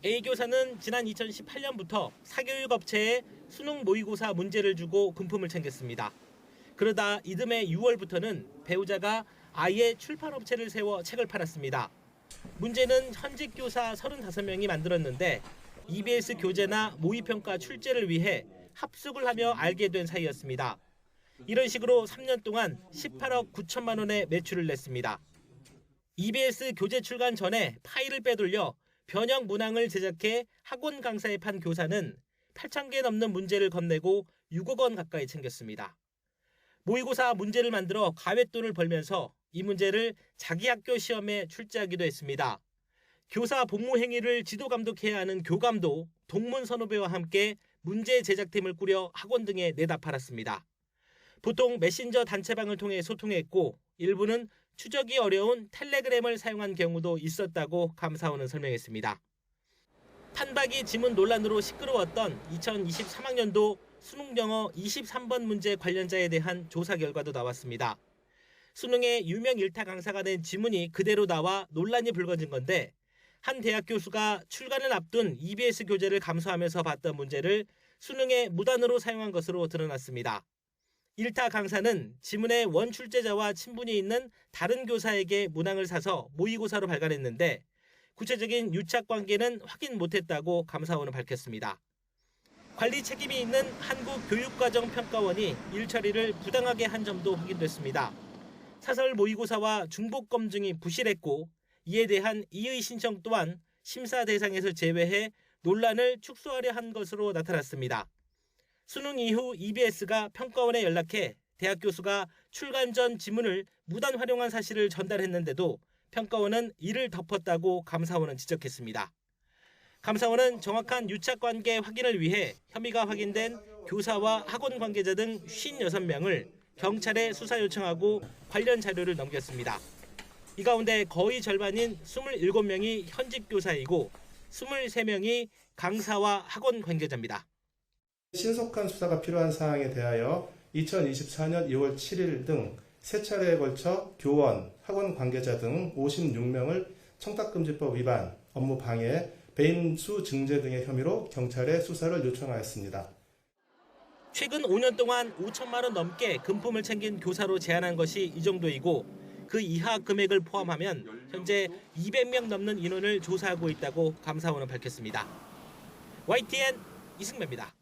A교사는 지난 2018년부터 사교육업체에 수능 모의고사 문제를 주고 금품을 챙겼습니다. 그러다 이듬해 6월부터는 배우자가 아예 출판업체를 세워 책을 팔았습니다. 문제는 현직 교사 35명이 만들었는데 EBS 교재나 모의평가 출제를 위해 합숙을 하며 알게 된 사이였습니다. 이런 식으로 3년 동안 18억 9천만 원의 매출을 냈습니다. EBS 교재 출간 전에 파일을 빼돌려 변형 문항을 제작해 학원 강사에 판 교사는 8,000개 넘는 문제를 건네고 6억 원 가까이 챙겼습니다. 모의고사 문제를 만들어 가외돈을 벌면서 이 문제를 자기 학교 시험에 출제하기도 했습니다. 교사 복무 행위를 지도 감독해야 하는 교감도 동문 선후배와 함께 문제 제작팀을 꾸려 학원 등에 내다 팔았습니다. 보통 메신저 단체방을 통해 소통했고 일부는 추적이 어려운 텔레그램을 사용한 경우도 있었다고 감사원은 설명했습니다. 판박이 지문 논란으로 시끄러웠던 2023학년도 수능 영어 23번 문제 관련자에 대한 조사 결과도 나왔습니다. 수능에 유명 일타 강사가 낸 지문이 그대로 나와 논란이 불거진 건데 한 대학 교수가 출간을 앞둔 EBS 교재를 감수하면서 봤던 문제를 수능에 무단으로 사용한 것으로 드러났습니다. 일타 강사는 지문의 원 출제자와 친분이 있는 다른 교사에게 문항을 사서 모의고사로 발간했는데 구체적인 유착 관계는 확인 못했다고 감사원은 밝혔습니다. 관리 책임이 있는 한국교육과정평가원이 일 처리를 부당하게 한 점도 확인됐습니다. 사설 모의고사와 중복 검증이 부실했고 이에 대한 이의 신청 또한 심사 대상에서 제외해 논란을 축소하려 한 것으로 나타났습니다. 수능 이후 EBS가 평가원에 연락해 대학 교수가 출간 전 지문을 무단 활용한 사실을 전달했는데도 평가원은 이를 덮었다고 감사원은 지적했습니다. 감사원은 정확한 유착 관계 확인을 위해 혐의가 확인된 교사와 학원 관계자 등 56명을 경찰에 수사 요청하고 관련 자료를 넘겼습니다. 이 가운데 거의 절반인 27명이 현직 교사이고 23명이 강사와 학원 관계자입니다. 신속한 수사가 필요한 사항에 대하여 2024년 2월 7일 등 3차례에 걸쳐 교원, 학원 관계자 등 56명을 청탁금지법 위반, 업무 방해, 배임수 증제 등의 혐의로 경찰에 수사를 요청하였습니다. 최근 5년 동안 5천만 원 넘게 금품을 챙긴 교사로 제한한 것이 이 정도이고 그 이하 금액을 포함하면 현재 200명 넘는 인원을 조사하고 있다고 감사원은 밝혔습니다. YTN 이승배입니다.